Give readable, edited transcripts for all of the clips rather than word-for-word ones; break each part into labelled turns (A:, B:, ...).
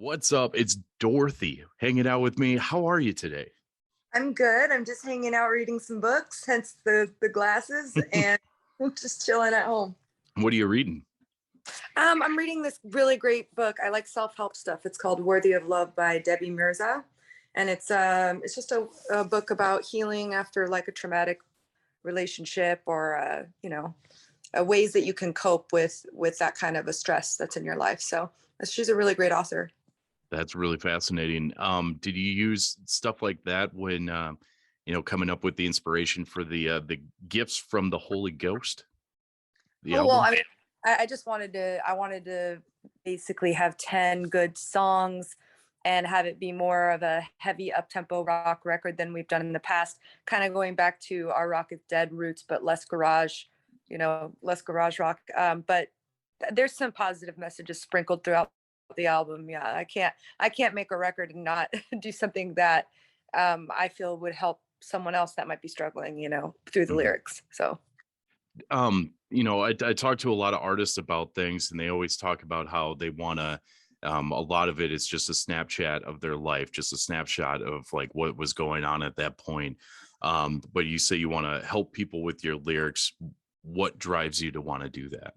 A: What's up? It's Dorothy hanging out with me. How are you today?
B: I'm good. I'm just hanging out reading some books, hence the glasses, and just chilling at home.
A: What are you reading?
B: I'm reading this really great book. I like self-help stuff. It's called Worthy of Love by Debbie Mirza, and it's just a book about healing after like a traumatic relationship or ways that you can cope with that kind of a stress that's in your life. So she's a really great author.
A: That's really fascinating. Did you use stuff like that when coming up with the inspiration for the gifts from the Holy Ghost, the
B: Oh well,
A: album?
B: I mean, I just wanted to basically have 10 good songs and have it be more of a heavy up-tempo rock record than we've done in the past, kind of going back to our Rock is Dead roots, but less garage rock. But there's some positive messages sprinkled throughout the album. Yeah, I can't make a record and not do something that I feel would help someone else that might be struggling, through the
A: Mhm.
B: lyrics. So
A: I talk to a lot of artists about things, and they always talk about how they want to. A lot of it is just a Snapchat of their life, just a snapshot of like what was going on at that point. But you say you want to help people with your lyrics. What drives you to want to do that?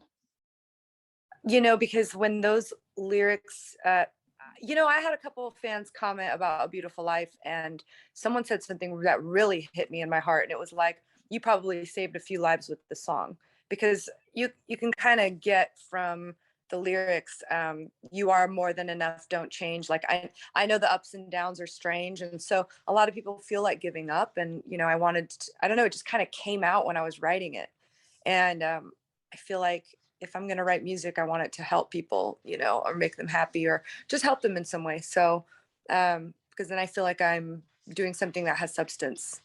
B: because when those lyrics I had a couple of fans comment about A Beautiful Life, and someone said something that really hit me in my heart, and it was like, you probably saved a few lives with the song, because you can kind of get from the lyrics, you are more than enough, don't change. Like, I know the ups and downs are strange, and so a lot of people feel like giving up, and I don't know, it just kind of came out when I was writing it. And I feel like if I'm going to write music, I want it to help people, or make them happy, or just help them in some way. So because then I feel like I'm doing something that has substance.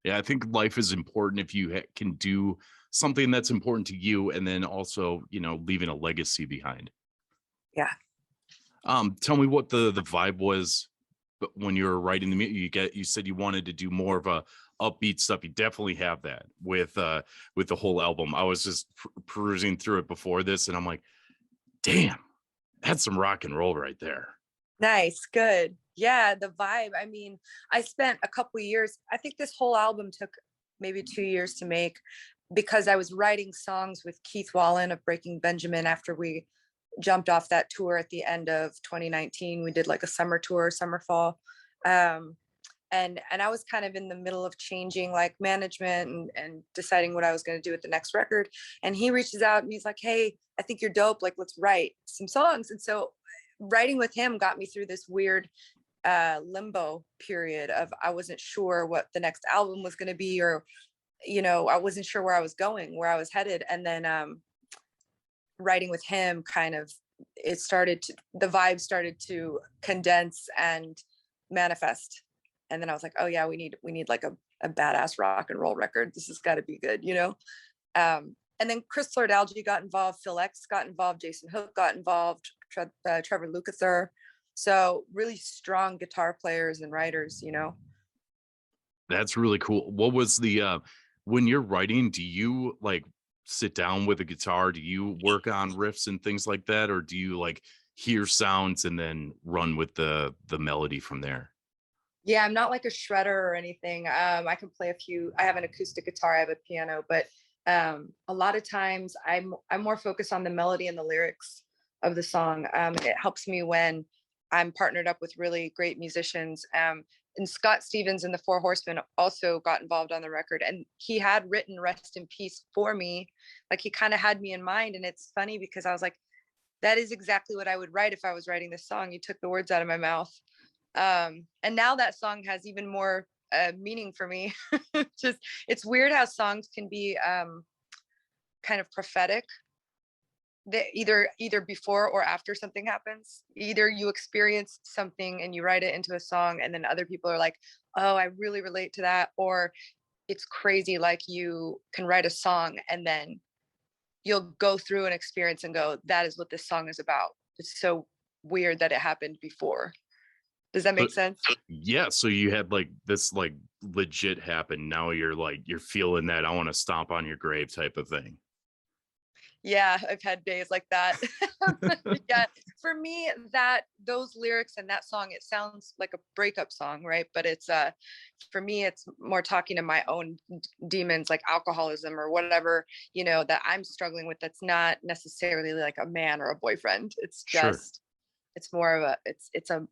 A: Yeah, I think life is important if you can do something that's important to you, and then also, leaving a legacy behind.
B: Yeah.
A: Tell me what the vibe was, but when you were writing the music, you said you wanted to do more of a upbeat stuff. You definitely have that with the whole album. I was just perusing through it before this, and I'm like, damn, that's some rock and roll right there.
B: Nice. Good. Yeah. The vibe. I mean, I spent a couple years, I think this whole album took maybe 2 years to make, because I was writing songs with Keith Wallen of Breaking Benjamin after we jumped off that tour at the end of 2019. We did like a summer tour, summer fall. Um, and I was kind of in the middle of changing like management and deciding what I was going to do with the next record. And he reaches out and he's like, "Hey, I think you're dope. Like, let's write some songs." And so writing with him got me through this weird limbo period of, I wasn't sure what the next album was going to be, or I wasn't sure where I was going, where I was headed. And then writing with him kind of, the vibe started to condense and manifest. And then I was like, oh yeah, we need like a badass rock and roll record. This has got to be good, and then Chris Lord-Alge got involved, Phil X got involved, Jason Hook got involved, Trevor Lukather. So really strong guitar players and writers.
A: That's really cool. What was the when you're writing, do you like sit down with a guitar? Do you work on riffs and things like that, or do you like hear sounds and then run with the melody from there?
B: Yeah, I'm not like a shredder or anything. I can play a few. I have an acoustic guitar, I have a piano, but a lot of times I'm more focused on the melody and the lyrics of the song. It helps me when I'm partnered up with really great musicians. And Scott Stevens and the Four Horsemen also got involved on the record, and he had written "Rest in Peace" for me. Like, he kind of had me in mind, and it's funny because I was like, that is exactly what I would write if I was writing this song. You took the words out of my mouth. And now that song has even more meaning for me. Just, it's weird how songs can be kind of prophetic. That either before or after something happens, either you experience something and you write it into a song, and then other people are like, oh, I really relate to that. Or it's crazy, like, you can write a song and then you'll go through an experience and go, that is what this song is about. It's so weird that it happened before. Does that make
A: But
B: sense?
A: yeah, so you had like this like legit happen. Now you're feeling that I want to stomp on your grave type of thing.
B: Yeah, I've had days like that. Yeah, for me, those lyrics and that song, it sounds like a breakup song, right? But it's for me, it's more talking to my own demons, like alcoholism or whatever, that I'm struggling with. That's not necessarily like a man or a boyfriend. It's
A: Sure.
B: just, it's more of a, it's a,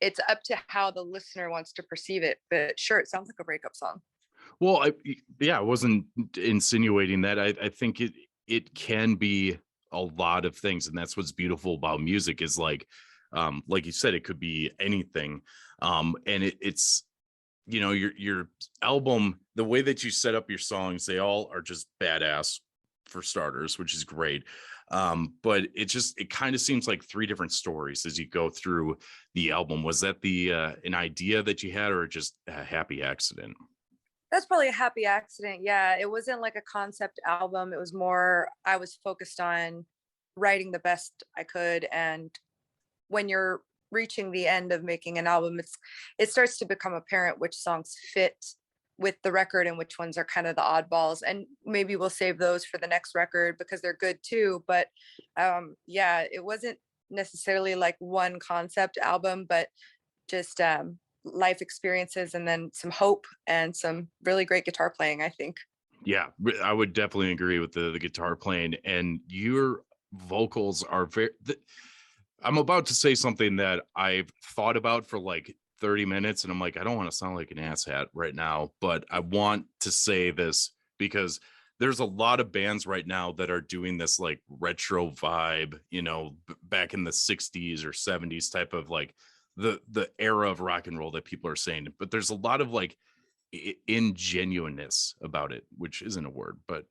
B: it's up to how the listener wants to perceive it. But sure, it sounds like a breakup song.
A: Well, yeah, I wasn't insinuating that. I think it can be a lot of things, and that's what's beautiful about music is like you said, it could be anything. And it's your album, the way that you set up your songs, they all are just badass for starters, which is great. But it kind of seems like three different stories as you go through the album. Was that the an idea that you had, or just a happy accident?
B: That's probably a happy accident. Yeah, it wasn't like a concept album. It was more, I was focused on writing the best I could. And when you're reaching the end of making an album, it starts to become apparent which songs fit with the record and which ones are kind of the oddballs. And maybe we'll save those for the next record because they're good too. But yeah, it wasn't necessarily like one concept album, but just life experiences and then some hope and some really great guitar playing, I think.
A: Yeah, I would definitely agree with the guitar playing, and your vocals are very. I'm about to say something that I've thought about for like 30 minutes, and I'm like, I don't want to sound like an asshat right now, but I want to say this because there's a lot of bands right now that are doing this like retro vibe, back in the 60s or 70s type of like the era of rock and roll that people are saying. But there's a lot of like ingenuineness about it, which isn't a word, but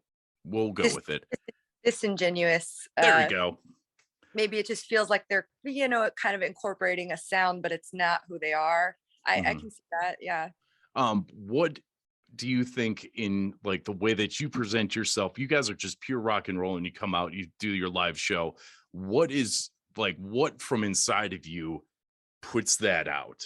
A: we'll go
B: Dis-
A: with it.
B: Disingenuous.
A: There we go.
B: Maybe it just feels like they're, kind of incorporating a sound, but it's not who they are. I
A: Mhm.
B: can see that. Yeah.
A: What do you think in like the way that you present yourself? You guys are just pure rock and roll, and you come out, you do your live show. What is like what from inside of you puts that out?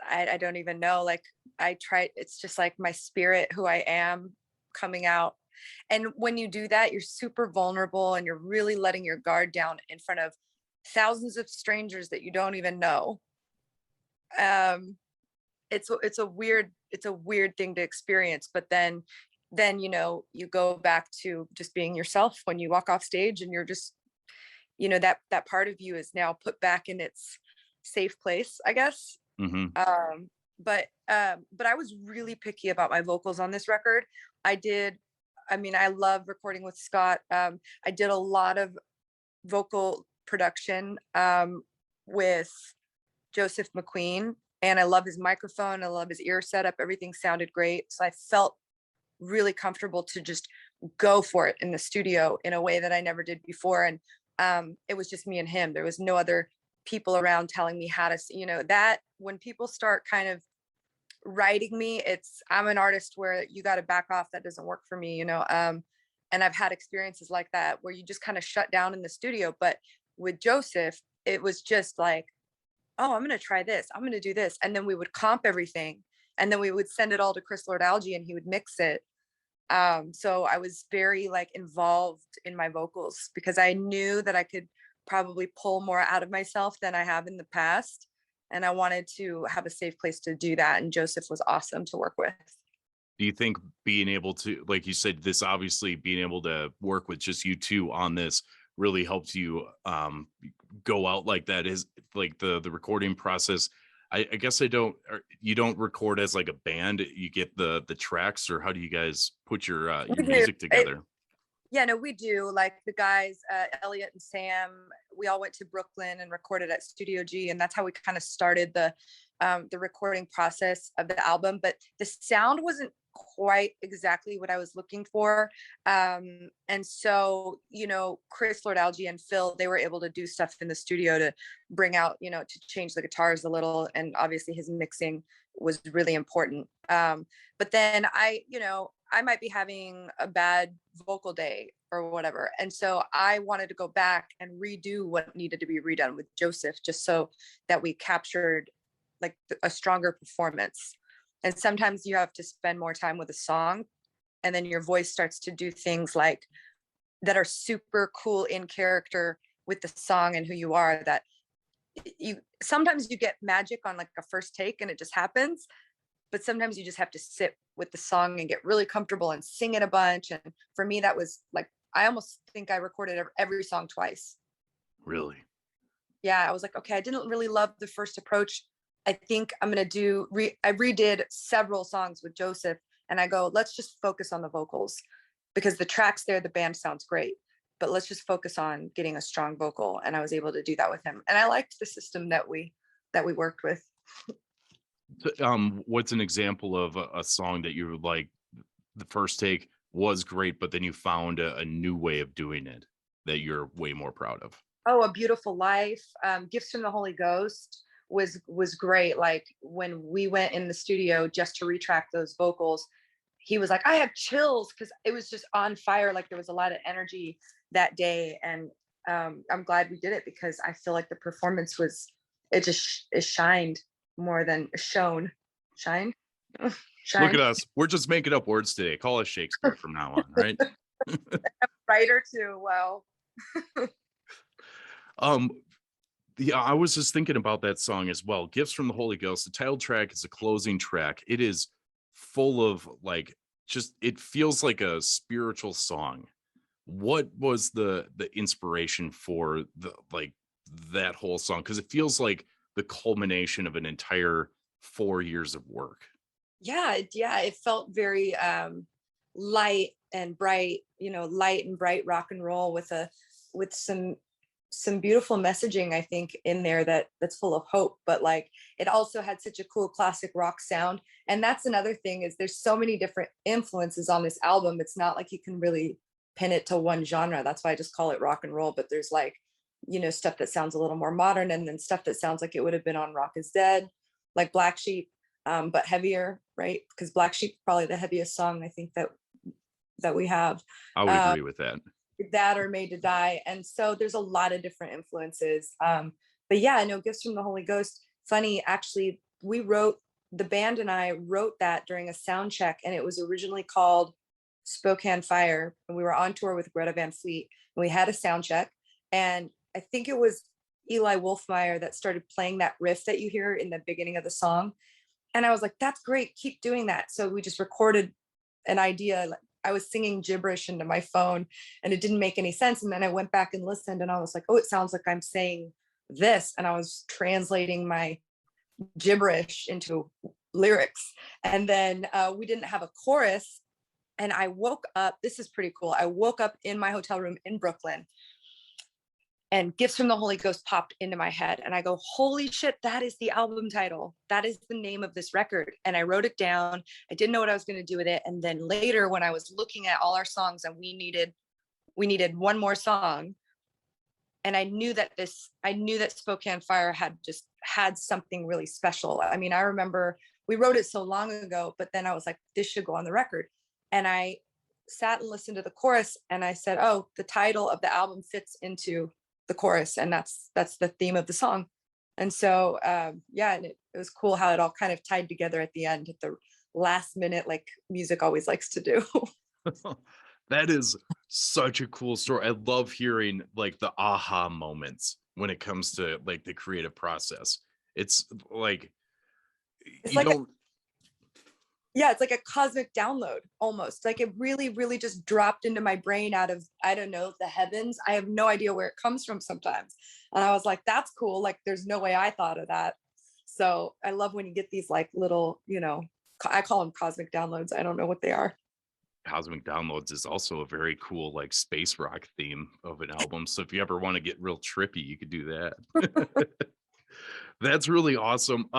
B: I don't even know. Like I try, it's just like my spirit, who I am coming out. And when you do that, you're super vulnerable and you're really letting your guard down in front of thousands of strangers that you don't even know. Um, it's a weird thing to experience, but then you go back to just being yourself when you walk off stage, and you're just, that part of you is now put back in its safe place, I guess.
A: Hmm.
B: um but I was really picky about my vocals on this record. I did, I mean, I love recording with Scott. I did a lot of vocal production with Joseph McQueen, and I love his microphone, I love his ear setup, everything sounded great, so I felt really comfortable to just go for it in the studio in a way that I never did before. And it was just me and him. There was no other people around telling me how to, that when people start kind of writing me, I'm an artist where you got to back off. That doesn't work for me. And I've had experiences like that where you just kind of shut down in the studio. But with Joseph, it was just like, oh, I'm going to try this. I'm going to do this. And then we would comp everything. And then we would send it all to Chris Lord Alge and he would mix it. So I was very like involved in my vocals because I knew that I could probably pull more out of myself than I have in the past. And I wanted to have a safe place to do that. And Joseph was awesome to work with.
A: Do you think being able to, like you said, this obviously being able to work with just you two on this really helps you go out like that? Is like the recording process? I guess you don't record as like a band. You get the tracks, or how do you guys put your
B: We do.
A: music together?
B: Yeah, no, we do. Like the guys, Elliot and Sam, we all went to Brooklyn and recorded at Studio G, and that's how we kind of started the recording process of the album. But the sound wasn't quite exactly what I was looking for. And so, Chris Lord Alge and Phil, they were able to do stuff in the studio to bring out, to change the guitars a little. And obviously his mixing was really important. But then I might be having a bad vocal day or whatever. And so I wanted to go back and redo what needed to be redone with Joseph, just so that we captured like a stronger performance. And sometimes you have to spend more time with a song, and then your voice starts to do things like that are super cool in character with the song and who you are, that you sometimes you get magic on like a first take and it just happens, but sometimes you just have to sit with the song and get really comfortable and sing it a bunch. And for me, that was like, I almost think I recorded every song twice.
A: Really?
B: Yeah, I was like, okay, I didn't really love the first approach. I think I'm gonna I redid several songs with Joseph, and I go, let's just focus on the vocals because the tracks there, the band sounds great, but let's just focus on getting a strong vocal. And I was able to do that with him, and I liked the system that we worked with.
A: What's an example of a song that you like? The first take was great, but then you found a new way of doing it that you're way more proud of.
B: Oh, A Beautiful Life, Gifts from the Holy Ghost was great. Like when we went in the studio just to retrack those vocals, he was like, I have chills because it was just on fire. Like there was a lot of energy that day. And I'm glad we did it because I feel like the performance it shined more than shone. Shine?
A: Look
B: Shine.
A: at us. We're just making up words today. Call us Shakespeare from now on, right?
B: Writer too. Wow.
A: Um, yeah, I was just thinking about that song as well. Gifts from the Holy Ghost. The title track is a closing track. It is full of like just it feels like a spiritual song. What was the inspiration for the like that whole song? Because it feels like the culmination of an entire 4 years of work.
B: Yeah, it felt very light and bright, light and bright rock and roll with some beautiful messaging, I think, in there that's full of hope, but like it also had such a cool classic rock sound. And that's another thing, is there's so many different influences on this album. It's not like you can really pin it to one genre. That's why I just call it rock and roll. But there's like, stuff that sounds a little more modern, and then stuff that sounds like it would have been on Rock is Dead, like Black Sheep, but heavier, right? Because Black Sheep probably the heaviest song I think that we have.
A: I would
B: Um,
A: agree with that.
B: that or Made to Die. And so there's a lot of different influences. But yeah, I know Gifts from the Holy Ghost. Funny, actually, the band and I wrote that during a sound check, and it was originally called Spokane Fire. And we were on tour with Greta Van Fleet, and we had a sound check. And I think it was Eli Wolfmeyer that started playing that riff that you hear in the beginning of the song. And I was like, that's great, keep doing that. So we just recorded an idea. Like, I was singing gibberish into my phone and it didn't make any sense. And then I went back and listened and I was like, oh, it sounds like I'm saying this. And I was translating my gibberish into lyrics. And then we didn't have a chorus. And I woke up, this is pretty cool. I woke up in my hotel room in Brooklyn, and Gifts from the Holy Ghost popped into my head. And I go, holy shit, that is the album title. That is the name of this record. And I wrote it down. I didn't know what I was going to do with it. And then later, when I was looking at all our songs and we needed one more song, and I knew that Spokane Fire had something really special. I mean, I remember we wrote it so long ago, but then I was like, this should go on the record. And I sat and listened to the chorus and I said, oh, the title of the album fits into the chorus, and that's the theme of the song. And so yeah, and it was cool how it all kind of tied together at the end, at the last minute, like music always likes to do.
A: That is such a cool story. I love hearing like the aha moments when it comes to like the creative process. It's like
B: It's
A: you
B: like
A: don't
B: yeah, it's like a cosmic download almost. Like it really, really just dropped into my brain out of, I don't know, the heavens. I have no idea where it comes from sometimes. And I was like, that's cool. Like there's no way I thought of that. So I love when you get these like little, I call them cosmic downloads. I don't know what they are.
A: Cosmic Downloads is also a very cool like space rock theme of an album. So if you ever want to get real trippy, you could do that. That's really awesome.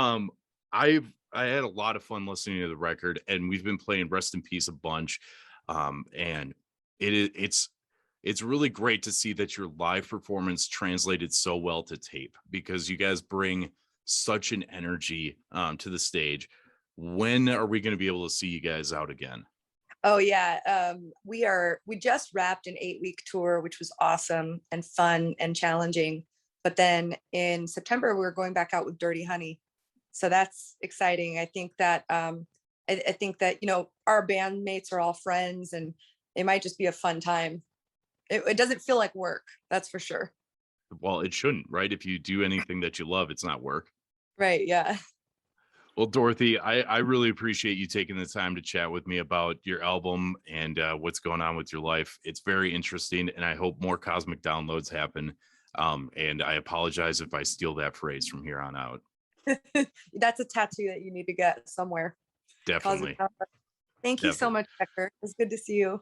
A: I had a lot of fun listening to the record, and we've been playing Rest in Peace a bunch. And it's really great to see that your live performance translated so well to tape, because you guys bring such an energy to the stage. When are we going to be able to see you guys out again?
B: Oh yeah. We just wrapped an 8-week tour, which was awesome and fun and challenging. But then in September, we're going back out with Dirty Honey. So that's exciting. I think that I think that, our bandmates are all friends, and it might just be a fun time. It doesn't feel like work, that's for sure.
A: well, it shouldn't, right? If you do anything that you love, it's not work.
B: Right. Yeah.
A: Well, Dorothy, I really appreciate you taking the time to chat with me about your album and what's going on with your life. It's very interesting, and I hope more cosmic downloads happen. And I apologize if I steal that phrase from here on out.
B: That's a tattoo that you need to get somewhere. Cosmic
A: Definitely.
B: Comfort. Thank you so
A: Definitely.
B: much, Becker. It's good to see you.